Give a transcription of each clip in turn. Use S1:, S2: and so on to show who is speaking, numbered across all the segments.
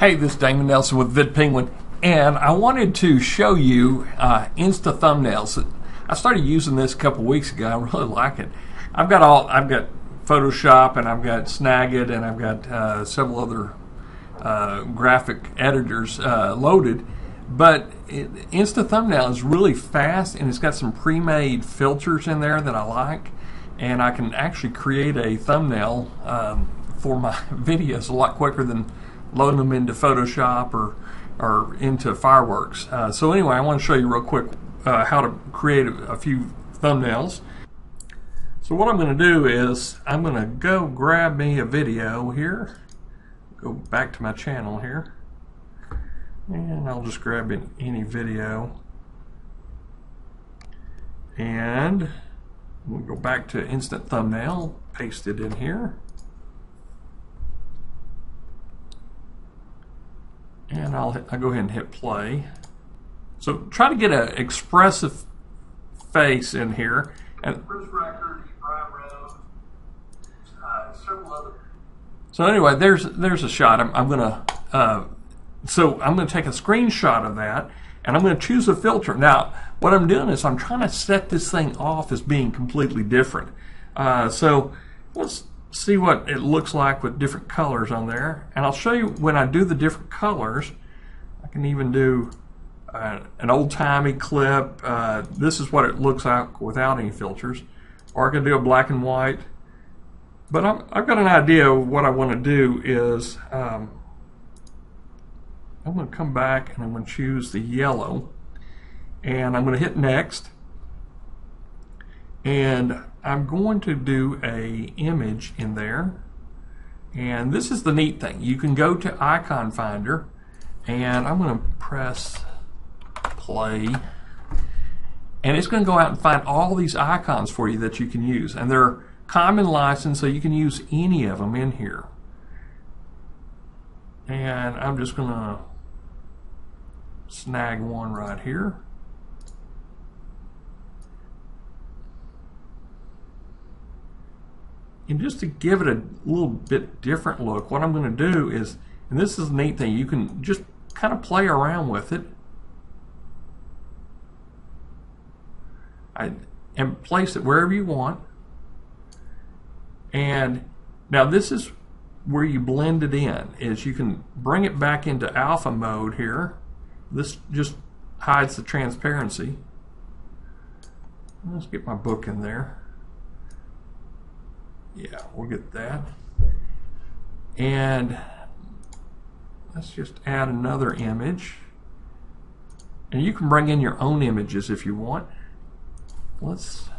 S1: Hey, this is Damon Nelson with VidPenguin, and I wanted to show you InstaThumbnails. I started using this a couple weeks ago. I really like it. I've got Photoshop, and I've got Snagit, and I've got several other graphic editors loaded. But InstaThumbnail is really fast, and it's got some pre-made filters in there that I like, and I can actually create a thumbnail for my videos a lot quicker than loading them into Photoshop or into Fireworks. So anyway, I want to show you real quick how to create a few thumbnails. So what I'm going to do is I'm going to go grab me a video here, go back to my channel here, and I'll just grab any video, and we'll go back to InstaThumbnail, paste it in here, and I'll go ahead and hit play. So try to get an expressive face in here. And so anyway, there's a shot. I'm gonna take a screenshot of that, and I'm gonna choose a filter. Now, what I'm doing is I'm trying to set this thing off as being completely different. So let's see what it looks like with different colors on there, and I'll show you when I do the different colors. I can even do an old-timey clip. This is what it looks like without any filters, or I can do a black and white. But I've got an idea of what I want to do is I'm going to come back and I'm going to choose the yellow, and I'm going to hit next, and I'm going to do a image in there. And this is the neat thing. You can go to Icon Finder, and I'm going to press play, and it's going to go out and find all these icons for you that you can use, and they're common license, so you can use any of them in here. And I'm just going to snag one right here. And just to give it a little bit different look, what I'm going to do is, and this is the neat thing, you can just kind of play around with it and place it wherever you want. And now this is where you blend it in, is you can bring it back into alpha mode here. This just hides the transparency. Let's get my book in there. Yeah, we'll get that. And let's just add another image. And you can bring in your own images if you want. Let's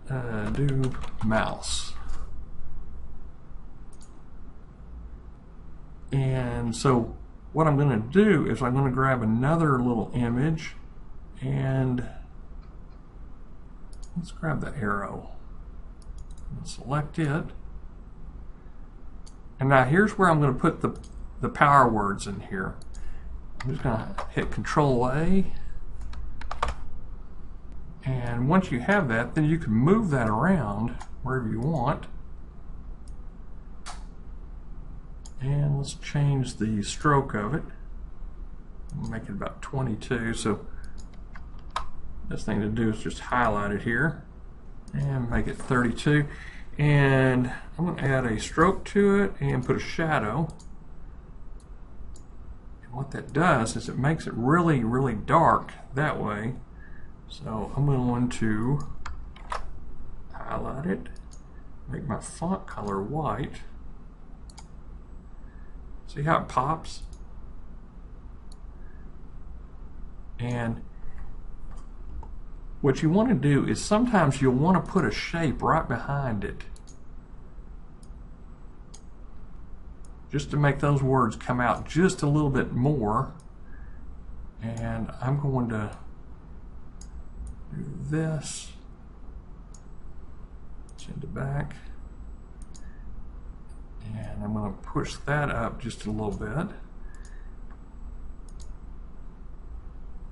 S1: do mouse. And so what I'm going to do is I'm going to grab another little image, and let's grab the arrow and select it. And now here's where I'm going to put the power words in here. I'm just going to hit Control A. And once you have that, then you can move that around wherever you want. And let's change the stroke of it. Make it about 22. So best thing to do is just highlight it here and make it 32. And I'm going to add a stroke to it and put a shadow. And what that does is it makes it really, really dark that way. So I'm going to highlight it, make my font color white. See how it pops? And what you want to do is sometimes you'll want to put a shape right behind it, just to make those words come out just a little bit more. And I'm going to do this, send it back, and I'm going to push that up just a little bit.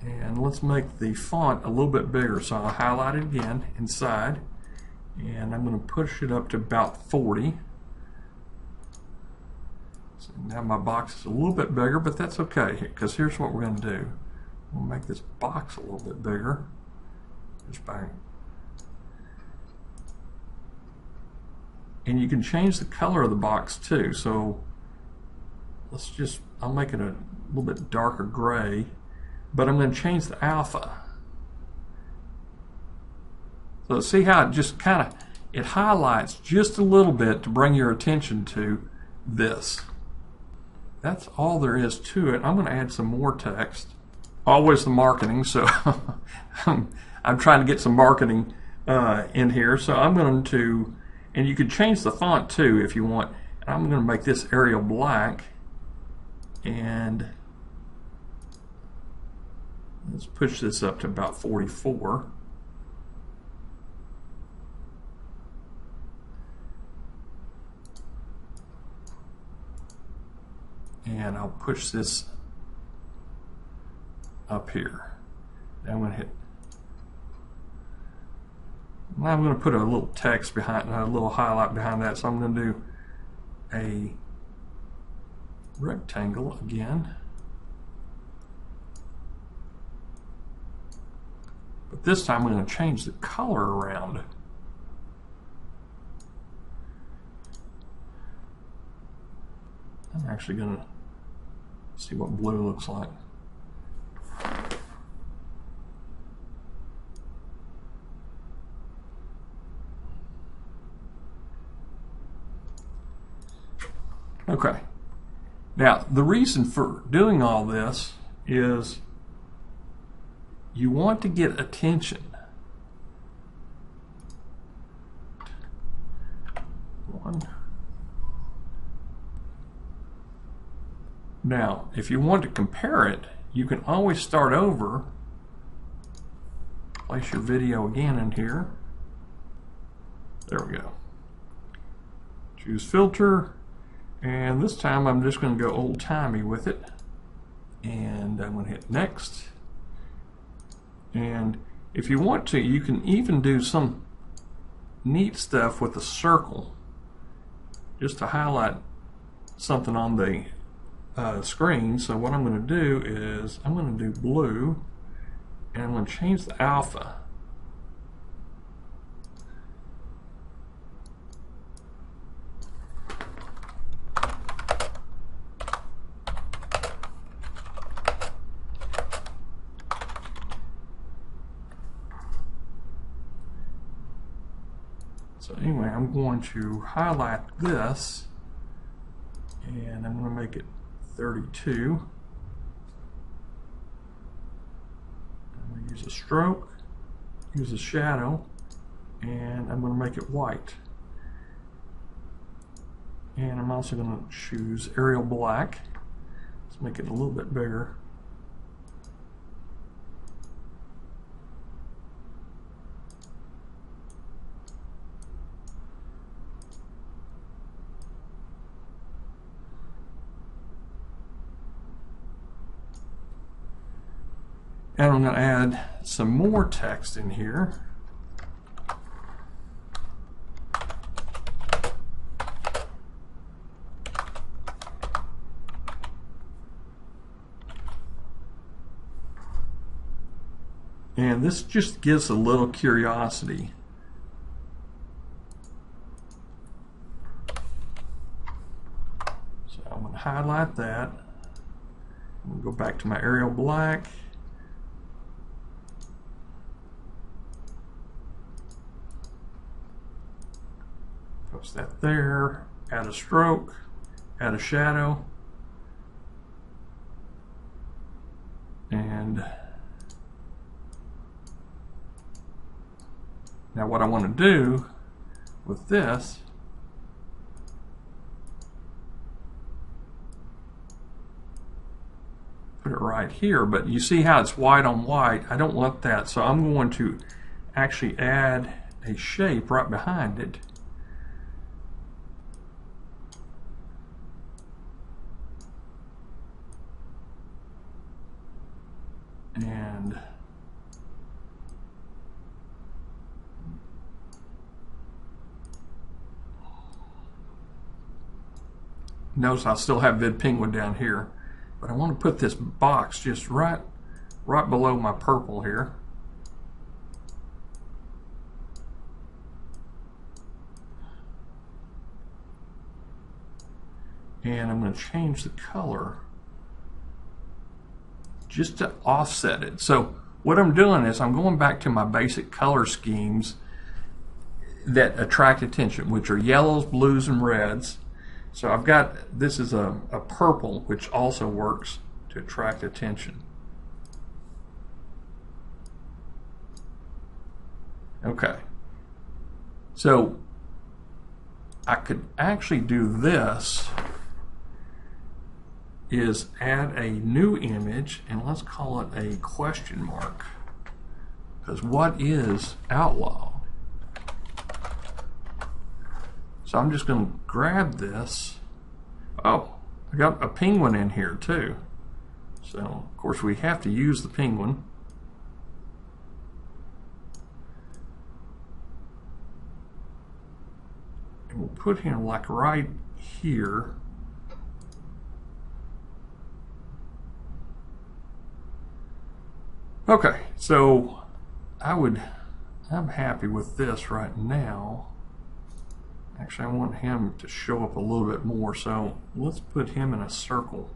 S1: And let's make the font a little bit bigger, so I'll highlight it again inside, and I'm going to push it up to about 40. So now my box is a little bit bigger, but that's okay, because here's what we're going to do. We'll make this box a little bit bigger. Just by, and you can change the color of the box too. So I'll make it a little bit darker gray, but I'm going to change the alpha. So see how it just kind of, it highlights just a little bit to bring your attention to this. That's all there is to it. I'm going to add some more text. Always the marketing, so I'm trying to get some marketing in here. So I'm going to, and you could change the font too if you want. I'm going to make this Arial black, and let's push this up to about 44. And I'll push this up here. I'm going to hit. I'm going to put a little text behind, a little highlight behind that. So I'm going to do a rectangle again. But this time I'm going to change the color around. I'm actually going to see what blue looks like. Okay. Now, the reason for doing all this is you want to get attention. Now, if you want to compare it, you can always start over. Place your video again in here. There we go. Choose filter, and this time I'm just going to go old-timey with it. And I'm going to hit next. And if you want to, you can even do some neat stuff with a circle, just to highlight something on the screen. So what I'm going to do is I'm going to do blue, and I'm going to change the alpha. So anyway, I'm going to highlight this, and I'm going to make it 32. I'm going to use a stroke, use a shadow, and I'm going to make it white. And I'm also going to choose Arial black. Let's make it a little bit bigger. And I'm going to add some more text in here. And this just gives a little curiosity. So I'm going to highlight that. I'm going to go back to my Arial black. Post that there, add a stroke, add a shadow, and now what I want to do with this put it right here, but you see how it's white on white. I don't want that, so I'm going to actually add a shape right behind it. And notice I still have VidPenguin down here, but I want to put this box just right below my purple here. And I'm going to change the color just to offset it. So what I'm doing is I'm going back to my basic color schemes that attract attention, which are yellows, blues, and reds. So I've got, this is a purple, which also works to attract attention. Okay. So I could actually do this, is add a new image, and let's call it a question mark, because what is outlaw? So I'm just going to grab this. Oh, I got a penguin in here too. So of course we have to use the penguin. And we'll put him like right here. Okay, so I'm happy with this right now. Actually, I want him to show up a little bit more, so let's put him in a circle.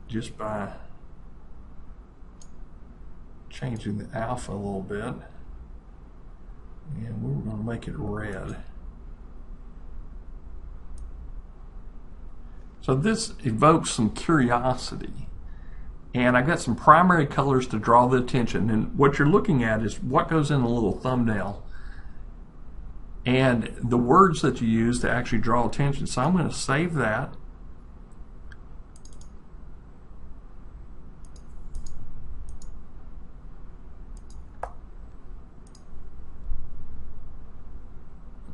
S1: Just by changing the alpha a little bit, and we're going to make it red. So this evokes some curiosity, and I got some primary colors to draw the attention, and what you're looking at is what goes in a little thumbnail and the words that you use to actually draw attention. So I'm going to save that.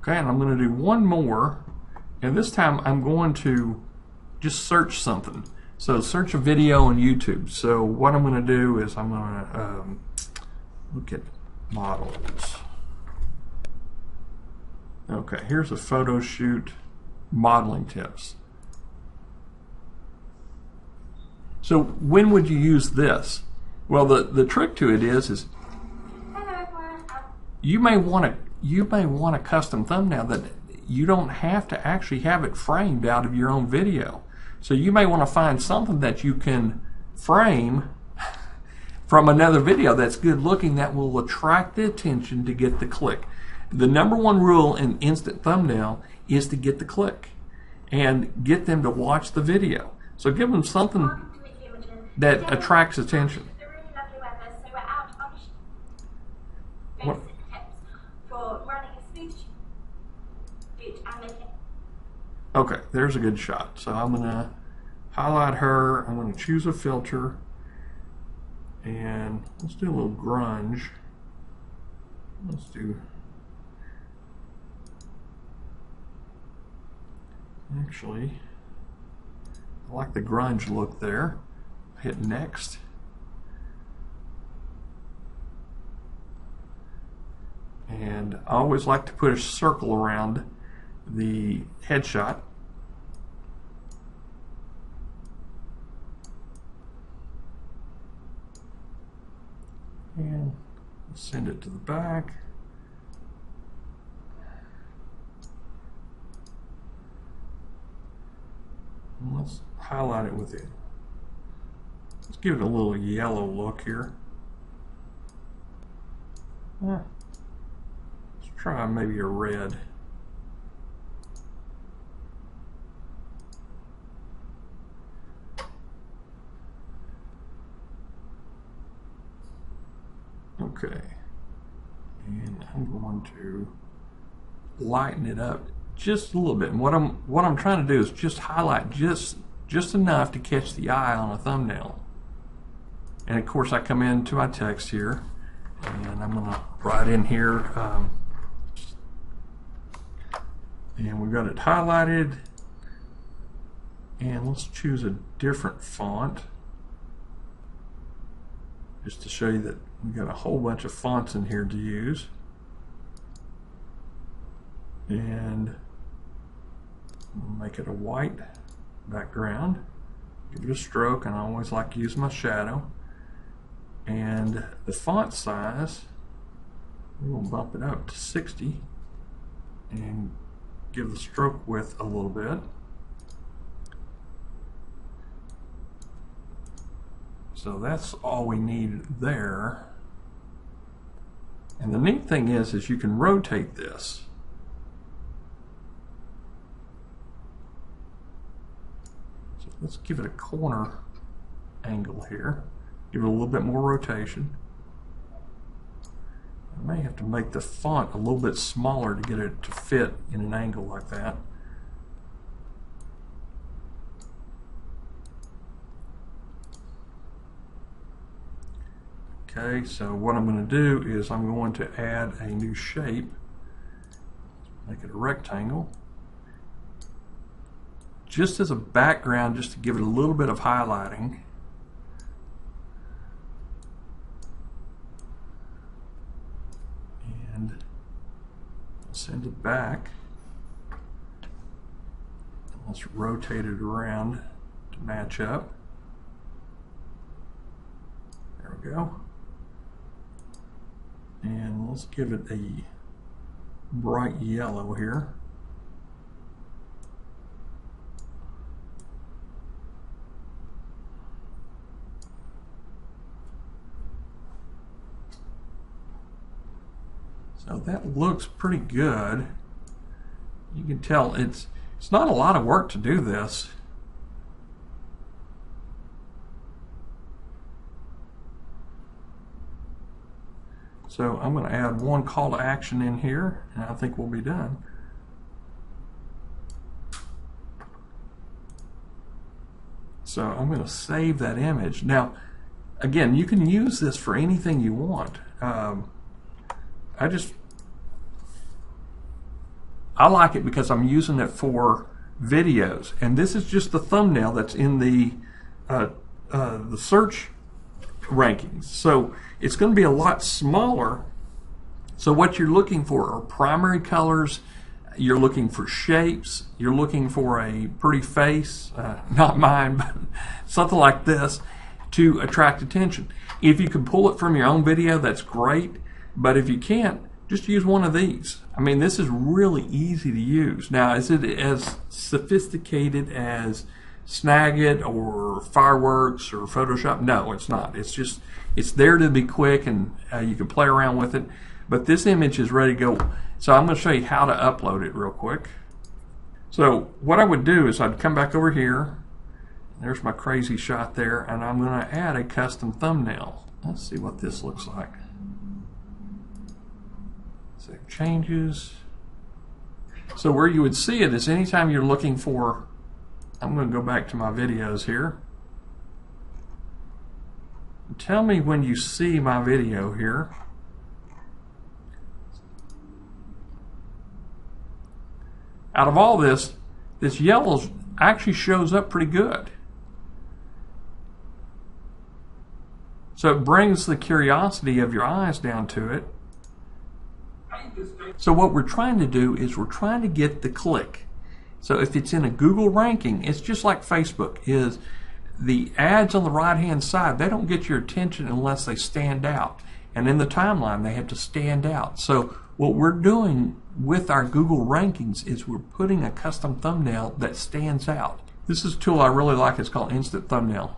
S1: Okay, and I'm going to do one more, and this time I'm going to just search something. So search a video on YouTube. So what I'm going to do is I'm going to look at models. Okay, here's a photo shoot modeling tips. So when would you use this? Well, the trick to it is you may want a custom thumbnail that you don't have to actually have it framed out of your own video. So you may want to find something that you can frame from another video that's good looking, that will attract the attention to get the click. The number one rule in instant thumbnail is to get the click and get them to watch the video. So give them something that attracts attention. What? Okay, there's a good shot. So I'm going to highlight her. I'm going to choose a filter, and let's do a little grunge. Let's do, actually, I like the grunge look there. Hit next. And I always like to put a circle around the headshot. And send it to the back. And let's highlight it with it. Let's give it a little yellow look here. Let's try maybe a red. Okay, and I'm going to lighten it up just a little bit. And what I'm trying to do is just highlight just enough to catch the eye on a thumbnail. And of course, I come into my text here, And I'm going to write in here, and we've got it highlighted. And let's choose a different font, just to show you that we've got a whole bunch of fonts in here to use. And we'll make it a white background. Give it a stroke, and I always like to use my shadow. And the font size, we'll bump it up to 60 and give the stroke width a little bit. So that's all we need there. And the neat thing is you can rotate this. So let's give it a corner angle here. Give it a little bit more rotation. I may have to make the font a little bit smaller to get it to fit in an angle like that. Okay, so what I'm going to do is I'm going to add a new shape. Make it a rectangle. Just as a background, just to give it a little bit of highlighting. And send it back. Let's rotate it around to match up. There we go. And let's give it a bright yellow here. So that looks pretty good. You can tell it's not a lot of work to do this. So I'm going to add one call to action in here, and I think we'll be done. So I'm going to save that image. Now, again, you can use this for anything you want. I like it because I'm using it for videos, and this is just the thumbnail that's in the search rankings. So it's going to be a lot smaller. So what you're looking for are primary colors, you're looking for shapes, you're looking for a pretty face, not mine, but something like this to attract attention. If you can pull it from your own video, that's great, but if you can't, just use one of these. I mean, this is really easy to use. Now, is it as sophisticated as Snagit or Fireworks or Photoshop? No, it's not. It's just, it's there to be quick, and you can play around with it. But this image is ready to go. So I'm going to show you how to upload it real quick. So what I would do is I'd come back over here. There's my crazy shot there, and I'm going to add a custom thumbnail. Let's see what this looks like. Save changes. So where you would see it is anytime you're looking for, I'm going to go back to my videos here. Tell me when you see my video here. Out of all this yellow actually shows up pretty good. So it brings the curiosity of your eyes down to it. So what we're trying to do is we're trying to get the click. So if it's in a Google ranking, it's just like Facebook, is the ads on the right hand side, they don't get your attention unless they stand out. And in the timeline, they have to stand out. So what we're doing with our Google rankings is we're putting a custom thumbnail that stands out. This is a tool I really like. It's called InstaThumbnail.